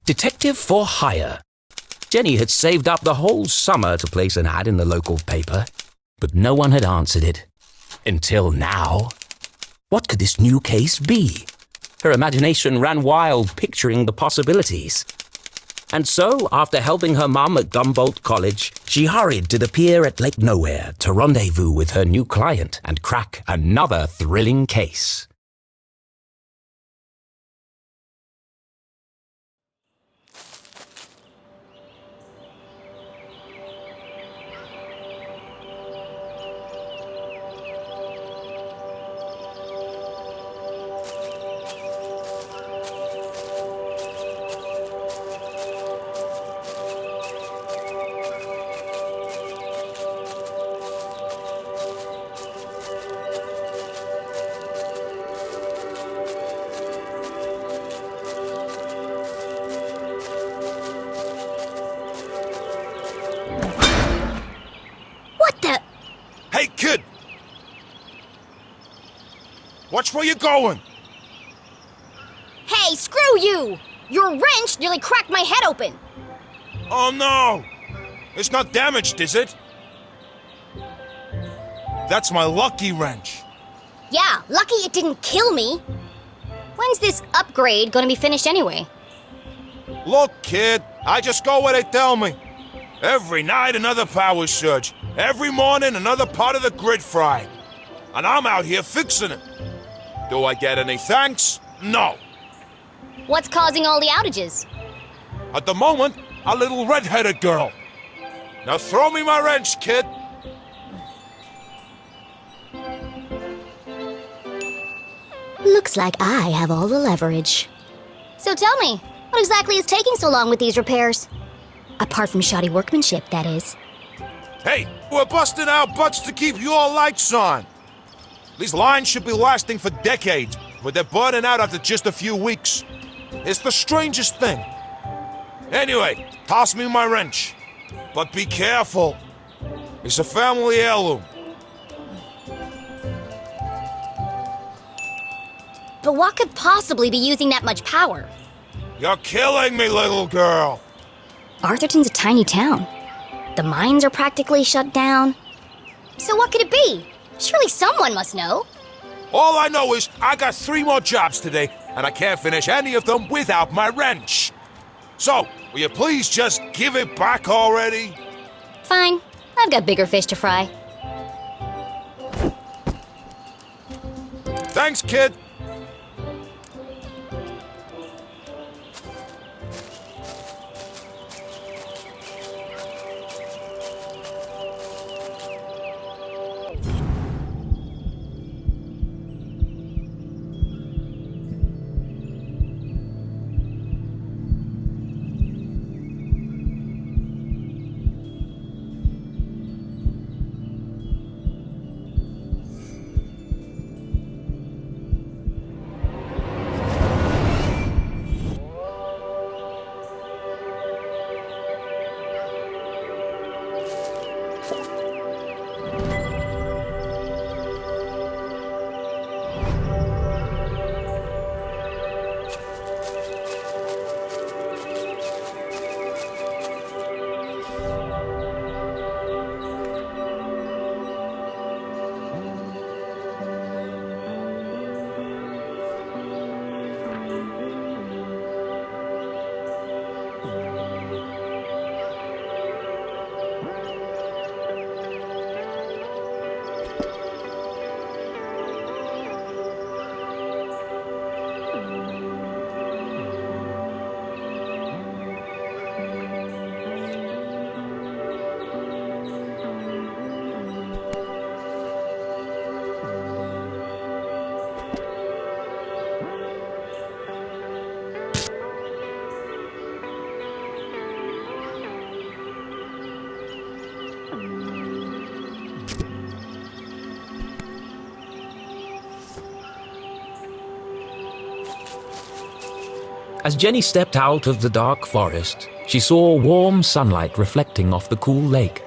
Detective for hire. Jenny had saved up the whole summer to place an ad in the local paper, but no one had answered it. Until now. What could this new case be? Her imagination ran wild, picturing the possibilities. And so, after helping her mum at Gumboldt College, she hurried to the pier at Lake Nowhere to rendezvous with her new client and crack another thrilling case. Hey, kid! Watch where you're going! Hey, screw you! Your wrench nearly cracked my head open! Oh no! It's not damaged, is it? That's my lucky wrench. Yeah, lucky it didn't kill me. When's this upgrade gonna be finished anyway? Look, kid, I just go where they tell me. Every night another power surge. Every morning another part of the grid fry. And I'm out here fixing it. Do I get any thanks? No. What's causing all the outages? At the moment, a little red-headed girl. Now throw me my wrench, kid. Looks like I have all the leverage. So tell me, what exactly is taking so long with these repairs? Apart from shoddy workmanship, that is. Hey, we're busting our butts to keep your lights on. These lines should be lasting for decades, but they're burning out after just a few weeks. It's the strangest thing. Anyway, toss me my wrench. But be careful. It's a family heirloom. But what could possibly be using that much power? You're killing me, little girl. Arthurton's a tiny town. The mines are practically shut down. So what could it be? Surely someone must know. All I know is I got 3 more jobs today, and I can't finish any of them without my wrench. So, will you please just give it back already? Fine. I've got bigger fish to fry. Thanks, kid. As Jenny stepped out of the dark forest, she saw warm sunlight reflecting off the cool lake.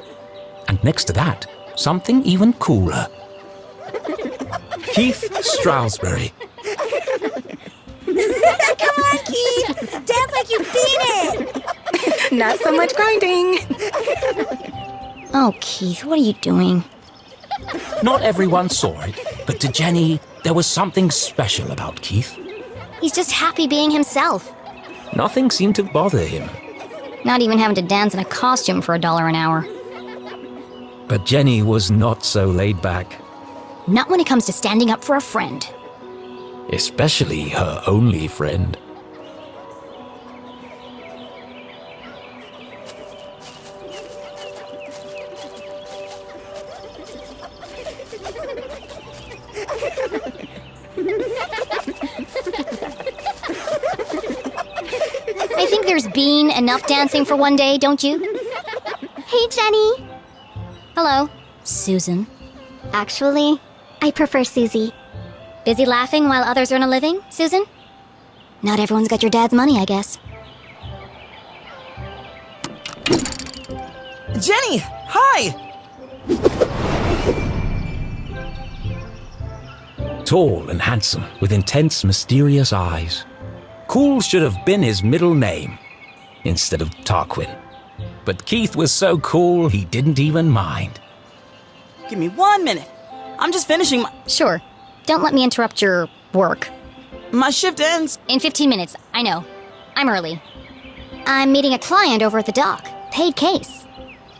And next to that, something even cooler. Keith Stroudsbury. Come on, Keith! Dance like you've been it! Not so much grinding. Oh, Keith, what are you doing? Not everyone saw it, but to Jenny, there was something special about Keith. He's just happy being himself. Nothing seemed to bother him. Not even having to dance in a costume for $1 an hour. But Jenny was not so laid back. Not when it comes to standing up for a friend. Especially her only friend. I think there's been enough dancing for one day, don't you? Hey, Jenny. Hello, Susan. Actually, I prefer Susie. Busy laughing while others earn a living, Susan? Not everyone's got your dad's money, I guess. Jenny, hi! Tall and handsome, with intense, mysterious eyes. Cool should have been his middle name, instead of Tarquin. But Keith was so cool, he didn't even mind. Give me 1 minute. I'm just finishing my... Sure. Don't let me interrupt your work. My shift ends. In 15 minutes, I know. I'm early. I'm meeting a client over at the dock. Paid case.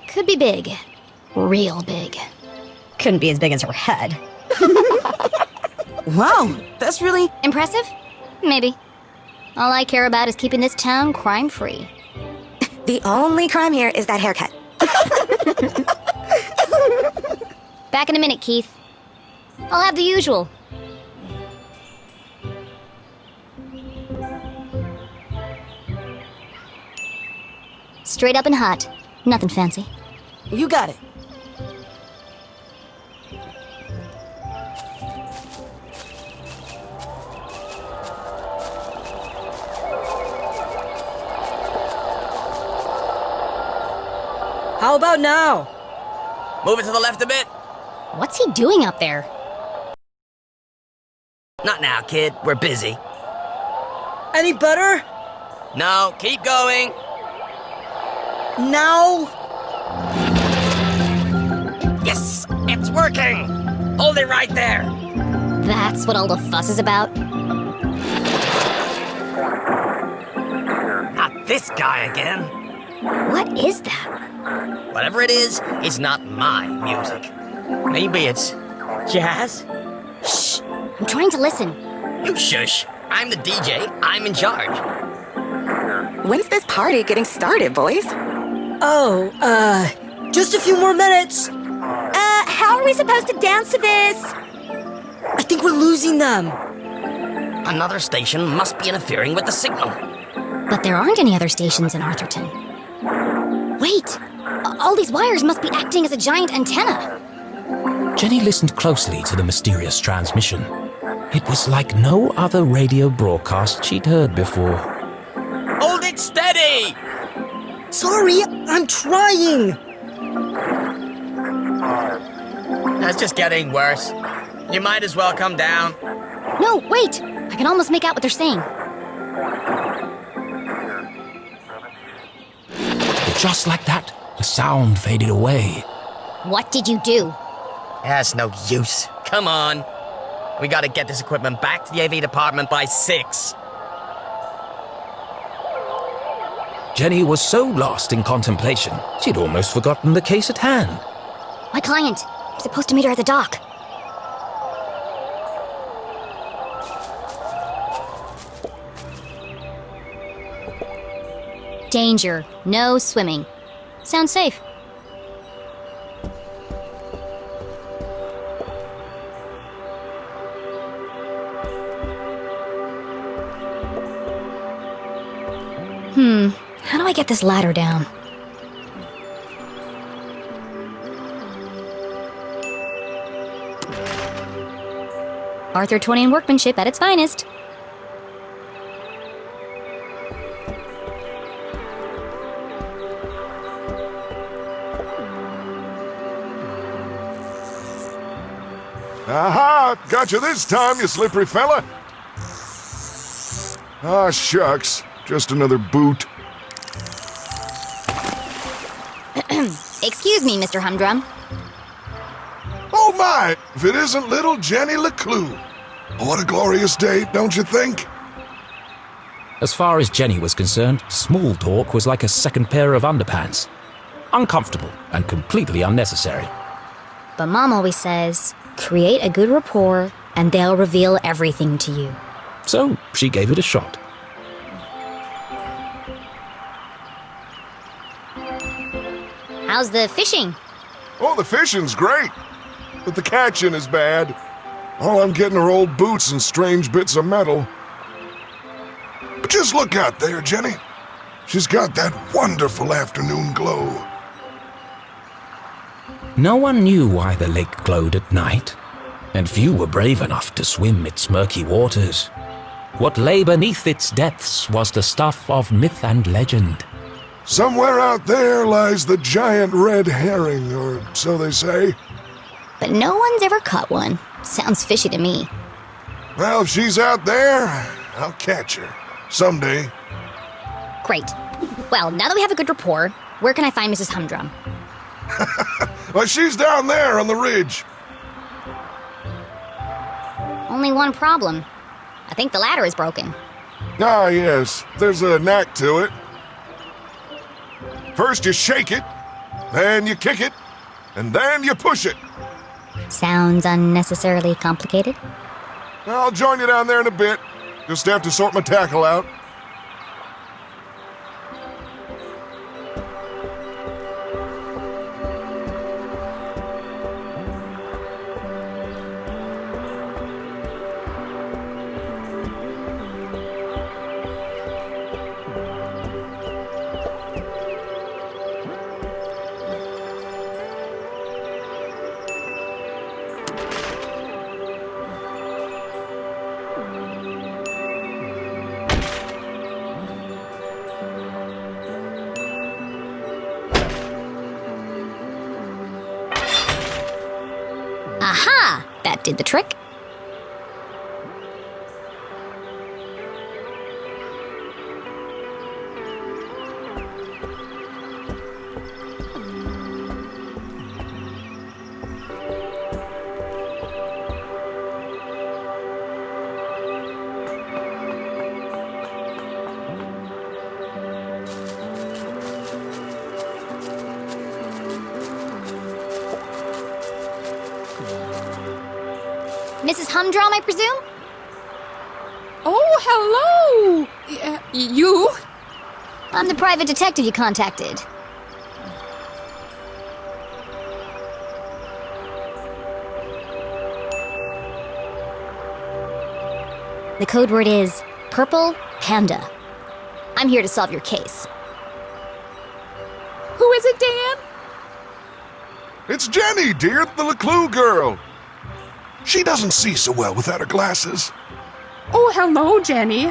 Could be big. Real big. Couldn't be as big as her head. Wow, that's really... Impressive? Maybe. All I care about is keeping this town crime-free. The only crime here is that haircut. Back in a minute, Keith. I'll have the usual. Straight up and hot. Nothing fancy. You got it. How about now? Move it to the left a bit. What's he doing up there? Not now, kid. We're busy. Any better? No, keep going. Now? Yes, it's working. Hold it right there. That's what all the fuss is about? Not this guy again. What is that? Whatever it is, it's not my music. Maybe it's jazz? Shh! I'm trying to listen. You shush. I'm the DJ. I'm in charge. When's this party getting started, boys? Oh, just a few more minutes. How are we supposed to dance to this? I think we're losing them. Another station must be interfering with the signal. But there aren't any other stations in Arthurton. Wait! All these wires must be acting as a giant antenna. Jenny listened closely to the mysterious transmission. It was like no other radio broadcast she'd heard before. Hold it steady! Sorry, I'm trying. That's just getting worse. You might as well come down. No, wait! I can almost make out what they're saying. But just like that, the sound faded away. What did you do? That's no use. Come on. We gotta get this equipment back to the AV department by 6. Jenny was so lost in contemplation, she'd almost forgotten the case at hand. My client. I'm supposed to meet her at the dock. Danger. No swimming. Sounds safe. How do I get this ladder down? Arthurtonian workmanship at its finest. Aha! Got you this time, you slippery fella! Ah, shucks. Just another boot. Excuse me, Mr. Humdrum. Oh my, if it isn't little Jenny LeClue. What a glorious day, don't you think? As far as Jenny was concerned, small talk was like a second pair of underpants. Uncomfortable and completely unnecessary. But Mom always says, create a good rapport and they'll reveal everything to you. So she gave it a shot. How's the fishing? Oh, the fishing's great, but the catching is bad. All I'm getting are old boots and strange bits of metal. But just look out there, Jenny. She's got that wonderful afternoon glow. No one knew why the lake glowed at night, and few were brave enough to swim its murky waters. What lay beneath its depths was the stuff of myth and legend. Somewhere out there lies the giant red herring, or so they say. But no one's ever caught one. Sounds fishy to me. Well, if she's out there, I'll catch her. Someday. Great. Well, now that we have a good rapport, where can I find Mrs. Humdrum? Well, she's down there on the ridge. Only one problem. I think the ladder is broken. Ah, yes. There's a knack to it. First you shake it, then you kick it, and then you push it. Sounds unnecessarily complicated. I'll join you down there in a bit. Just have to sort my tackle out. Aha! That did the trick. Mrs. Humdrum, I presume? Oh, hello! You? I'm the private detective you contacted. The code word is Purple Panda. I'm here to solve your case. Who is it, Dan? It's Jenny, dear, the LeClue girl. She doesn't see so well without her glasses. Oh, hello, Jenny.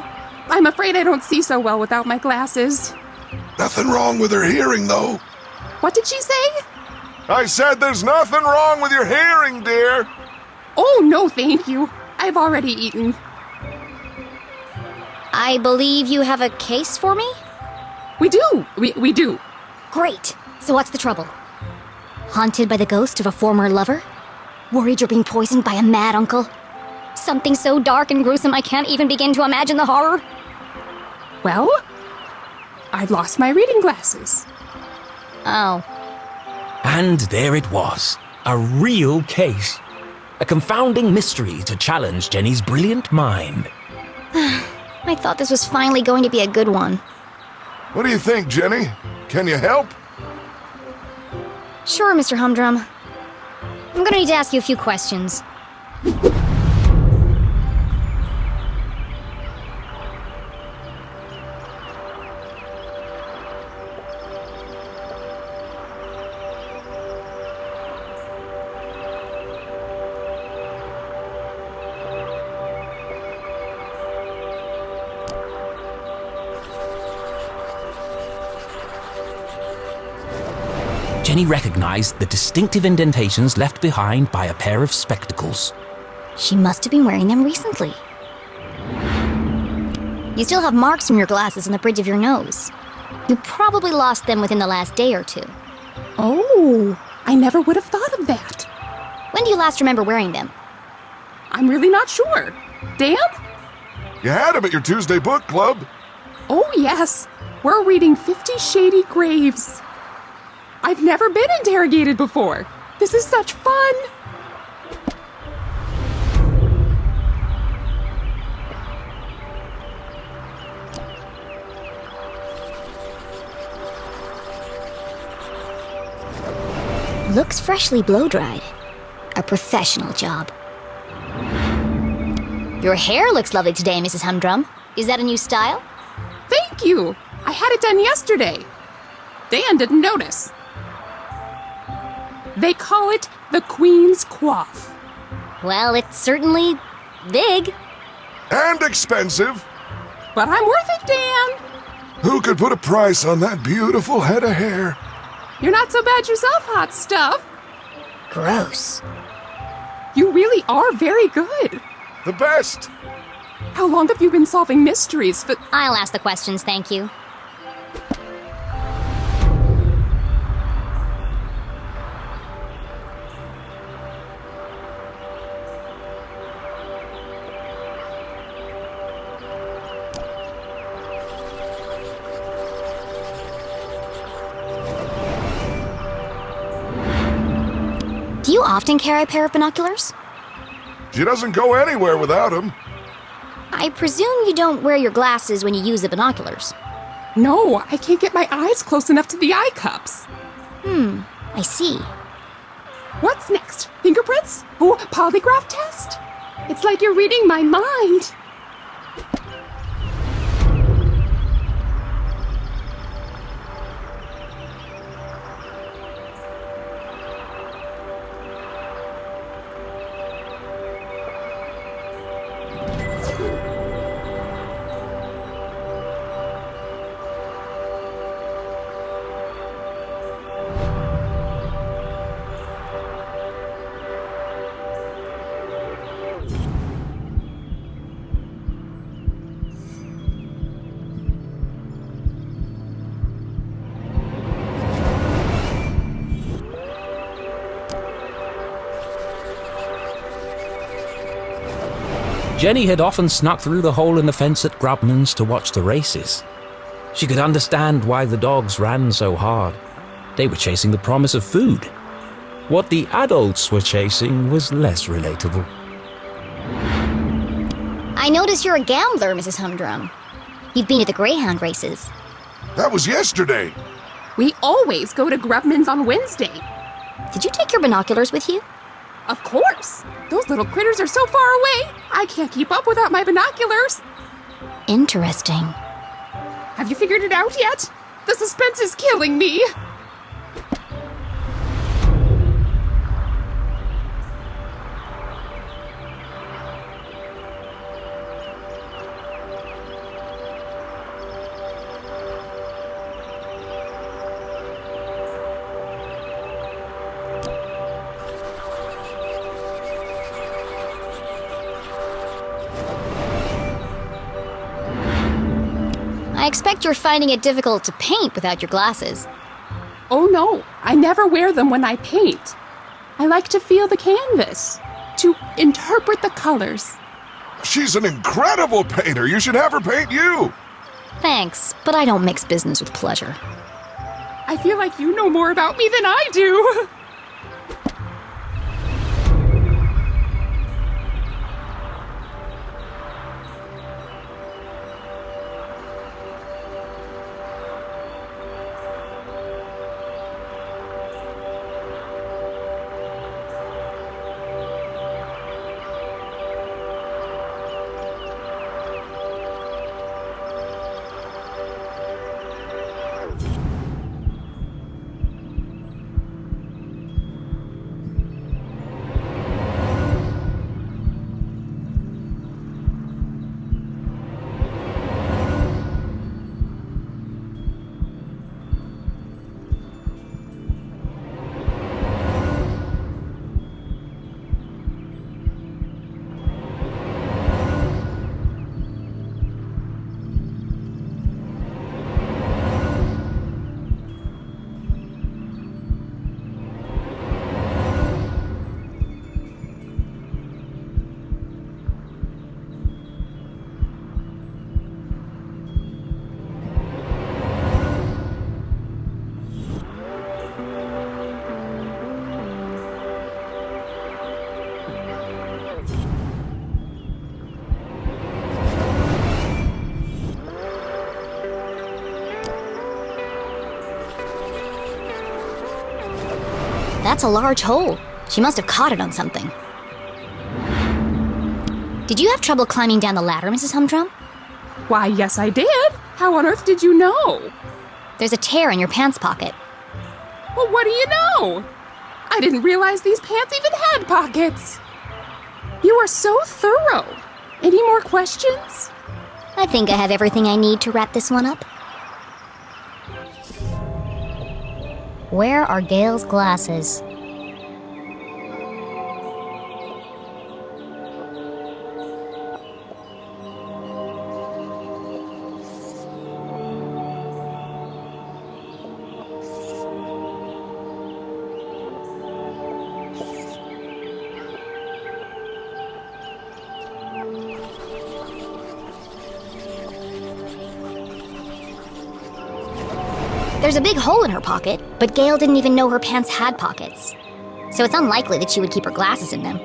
I'm afraid I don't see so well without my glasses. Nothing wrong with her hearing, though. What did she say? I said there's nothing wrong with your hearing, dear. Oh, no, thank you. I've already eaten. I believe you have a case for me? We do. We do. Great. So what's the trouble? Haunted by the ghost of a former lover? Worried you're being poisoned by a mad uncle? Something so dark and gruesome I can't even begin to imagine the horror? Well, I've lost my reading glasses. Oh. And there it was, a real case. A confounding mystery to challenge Jenny's brilliant mind. I thought this was finally going to be a good one. What do you think, Jenny? Can you help? Sure, Mr. Humdrum. I'm gonna need to ask you a few questions. Jenny recognized the distinctive indentations left behind by a pair of spectacles. She must have been wearing them recently. You still have marks from your glasses on the bridge of your nose. You probably lost them within the last day or two. Oh, I never would have thought of that. When do you last remember wearing them? I'm really not sure. Dan? You had him at your Tuesday book club. Oh, yes. We're reading 50 Shady Graves. I've never been interrogated before. This is such fun. Looks freshly blow-dried. A professional job. Your hair looks lovely today, Mrs. Humdrum. Is that a new style? Thank you. I had it done yesterday. Dan didn't notice. They call it the Queen's Coif. Well, it's certainly big. And expensive. But I'm worth it, Dan. Who could put a price on that beautiful head of hair? You're not so bad yourself, hot stuff. Gross. You really are very good. The best. How long have you been solving mysteries? But I'll ask the questions, thank you. Do you often carry a pair of binoculars? She doesn't go anywhere without him. I presume you don't wear your glasses when you use the binoculars. no, I can't get my eyes close enough to the eye cups. I see. What's next? Fingerprints? Oh, polygraph test? It's like you're reading my mind. Jenny had often snuck through the hole in the fence at Grubman's to watch the races. She could understand why the dogs ran so hard. They were chasing the promise of food. What the adults were chasing was less relatable. I notice you're a gambler, Mrs. Humdrum. You've been to the Greyhound races. That was yesterday. We always go to Grubman's on Wednesday. Did you take your binoculars with you? Of course. Those little critters are so far away. I can't keep up without my binoculars. Interesting. Have you figured it out yet? The suspense is killing me. I expect you're finding it difficult to paint without your glasses. Oh no, I never wear them when I paint. I like to feel the canvas, to interpret the colors. She's an incredible painter. You should have her paint you. Thanks, but I don't mix business with pleasure. I feel like you know more about me than I do. that's a large hole. She must have caught it on something. Did you have trouble climbing down the ladder, Mrs. Humdrum? Why, yes, I did. How on earth did you know? There's a tear in your pants pocket. Well, what do you know? I didn't realize these pants even had pockets. You are so thorough. Any more questions? I think I have everything I need to wrap this one up. Where are Gail's glasses? There's a big hole in her pocket, but Gail didn't even know her pants had pockets. So it's unlikely that she would keep her glasses in them.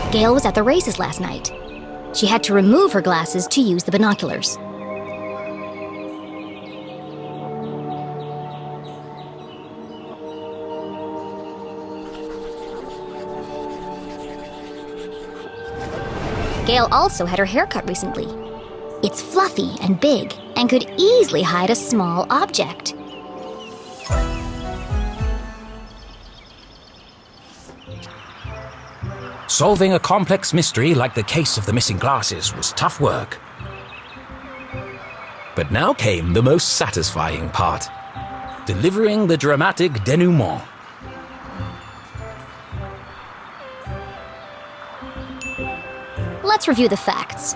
Gail was at the races last night. She had to remove her glasses to use the binoculars. Gail also had her hair cut recently. It's fluffy and big and could easily hide a small object. Solving a complex mystery like the case of the missing glasses was tough work. But now came the most satisfying part: delivering the dramatic denouement. Let's review the facts.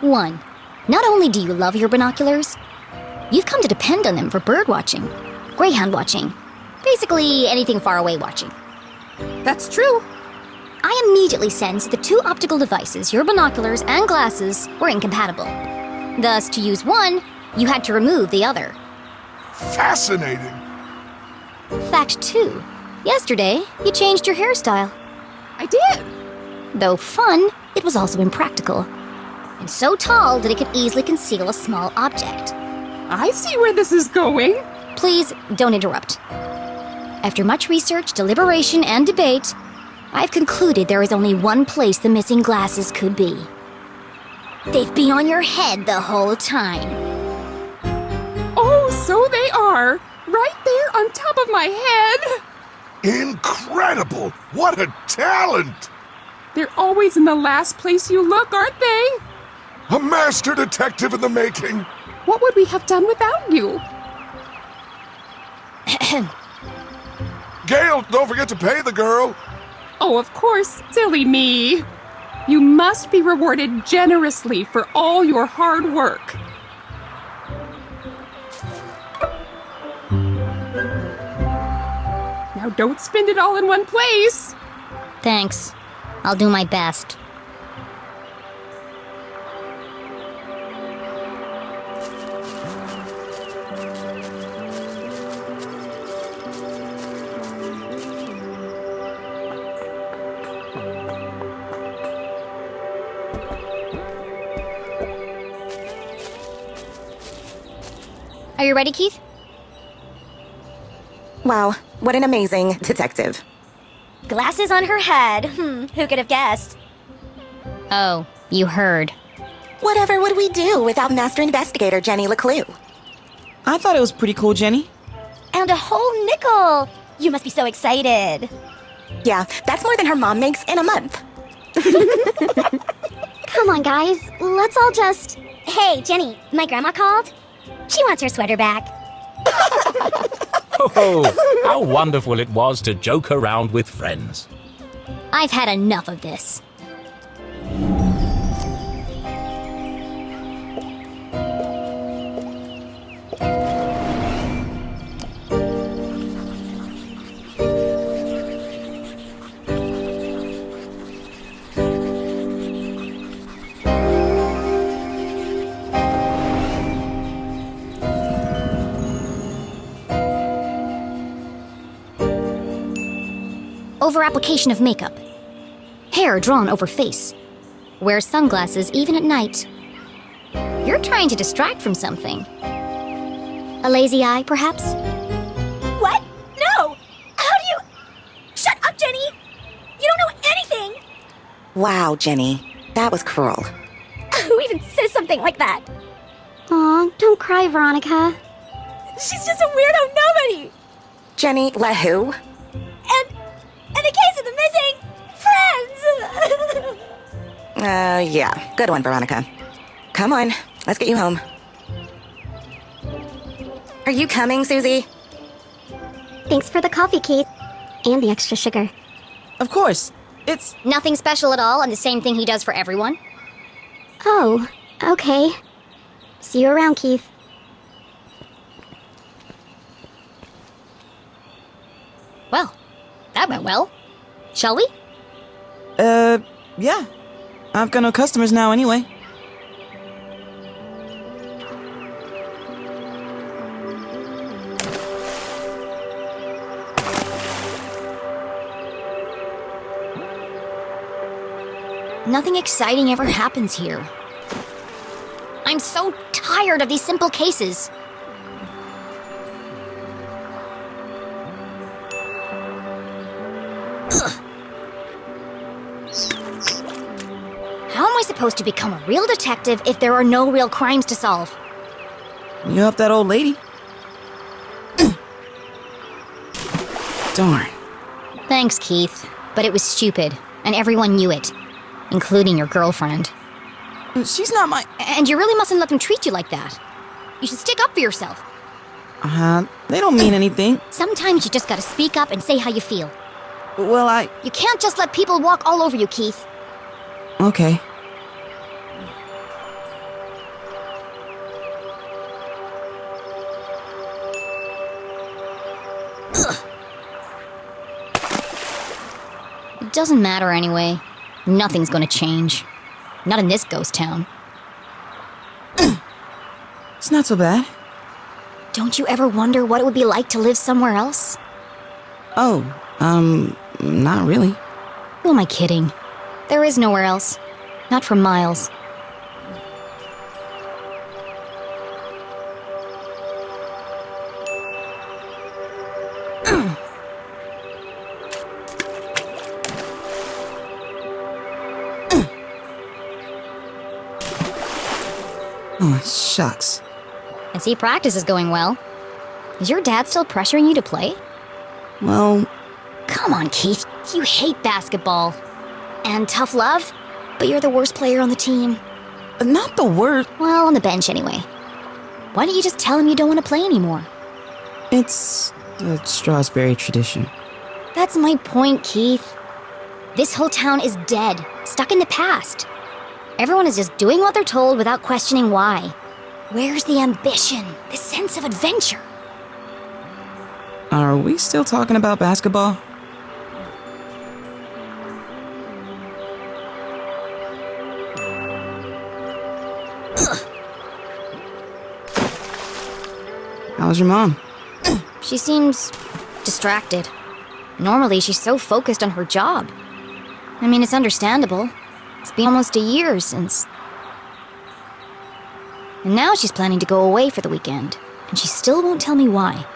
1. Not only do you love your binoculars, you've come to depend on them for bird watching, greyhound watching, basically anything far away watching. That's true. I immediately sensed the two optical devices, your binoculars and glasses, were incompatible. Thus, to use one, you had to remove the other. Fascinating. Fact 2. Yesterday, you changed your hairstyle. I did. Though fun, it was also impractical. And so tall that it could easily conceal a small object. I see where this is going. Please, don't interrupt. After much research, deliberation, and debate, I've concluded there is only one place the missing glasses could be. They've been on your head the whole time. Oh, so they are. Right there on top of my head. Incredible! What a talent! They're always in the last place you look, aren't they? A master detective in the making. What would we have done without you? Gail, don't forget to pay the girl. Oh, of course, silly me. You must be rewarded generously for all your hard work. Now don't spend it all in one place. Thanks. I'll do my best. Are you ready, Keith? Wow, what an amazing detective. Glasses on her head. Who could have guessed? Oh, you heard. Whatever would we do without Master Investigator Jenny LeClue? I thought it was pretty cool, Jenny. And a whole nickel! You must be so excited. Yeah, that's more than her mom makes in a month. Come on, guys. Let's all just... Hey, Jenny, my grandma called. She wants her sweater back. Oh, how wonderful it was to joke around with friends. I've had enough of this. Over-application of makeup. Hair drawn over face. Wears sunglasses even at night. You're trying to distract from something. A lazy eye, perhaps? What? No! How do you... Shut up, Jenny! You don't know anything! Wow, Jenny. That was cruel. Who even says something like that? Aw, don't cry, Veronica. She's just a weirdo nobody! Jenny, let who? And the case of the missing friends! Yeah. Good one, Veronica. Come on, let's get you home. Are you coming, Susie? Thanks for the coffee, Keith. And the extra sugar. Of course. It's... Nothing special at all, and the same thing he does for everyone? Oh, okay. See you around, Keith. Well, that went well. Shall we? Yeah. I've got no customers now anyway. Nothing exciting ever happens here. I'm so tired of these simple cases. Ugh. How am I supposed to become a real detective if there are no real crimes to solve? You helped that old lady. Darn. Thanks, Keith. But it was stupid, and everyone knew it, including your girlfriend. She's not my... And you really mustn't let them treat you like that. You should stick up for yourself. They don't mean anything. Sometimes you just gotta speak up and say how you feel. Well, You can't just let people walk all over you, Keith. Okay. Ugh. It doesn't matter anyway. Nothing's gonna change. Not in this ghost town. It's not so bad. Don't you ever wonder what it would be like to live somewhere else? Oh, not really. Who am I kidding? There is nowhere else. Not for miles. Oh, shucks. I see practice is going well. Is your dad still pressuring you to play? Well, Come on, Keith. You hate basketball. And tough love, but you're the worst player on the team. not the worst. Well, on the bench anyway. Why don't you just tell him you don't want to play anymore? It's a Strasberry tradition. That's my point, Keith. This whole town is dead, stuck in the past. Everyone is just doing what they're told without questioning why. Where's the ambition, the sense of adventure? Are we still talking about basketball? How's your mom? She seems distracted. Normally, she's so focused on her job. I mean, it's understandable. It's been almost a year since... And now she's planning to go away for the weekend, and she still won't tell me why.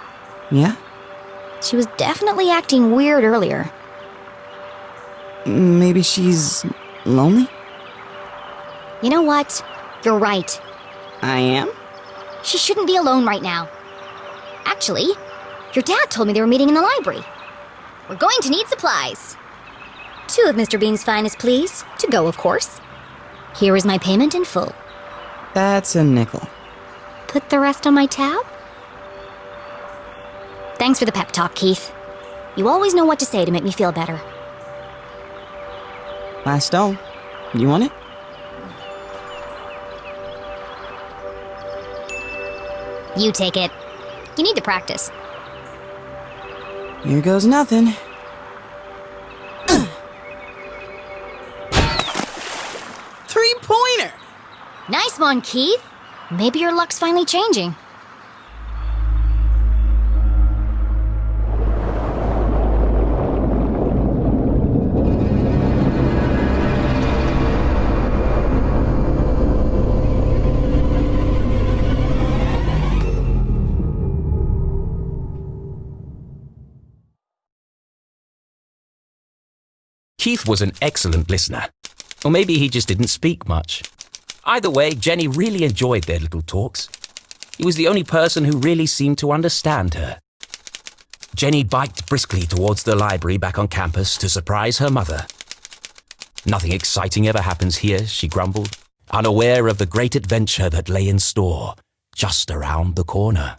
Yeah? She was definitely acting weird earlier. Maybe she's lonely? You know what? You're right. I am? She shouldn't be alone right now. Actually, your dad told me they were meeting in the library. We're going to need supplies. 2 of Mr. Bean's finest, please. To go, of course. Here is my payment in full. That's a nickel. Put the rest on my tab? Thanks for the pep talk, Keith. You always know what to say to make me feel better. Last stone. You want it? You take it. You need to practice. Here goes nothing. Three-pointer! Nice one, Keith. Maybe your luck's finally changing. Keith was an excellent listener. Or maybe he just didn't speak much. Either way, Jenny really enjoyed their little talks. He was the only person who really seemed to understand her. Jenny biked briskly towards the library back on campus to surprise her mother. Nothing exciting ever happens here, she grumbled, unaware of the great adventure that lay in store just around the corner.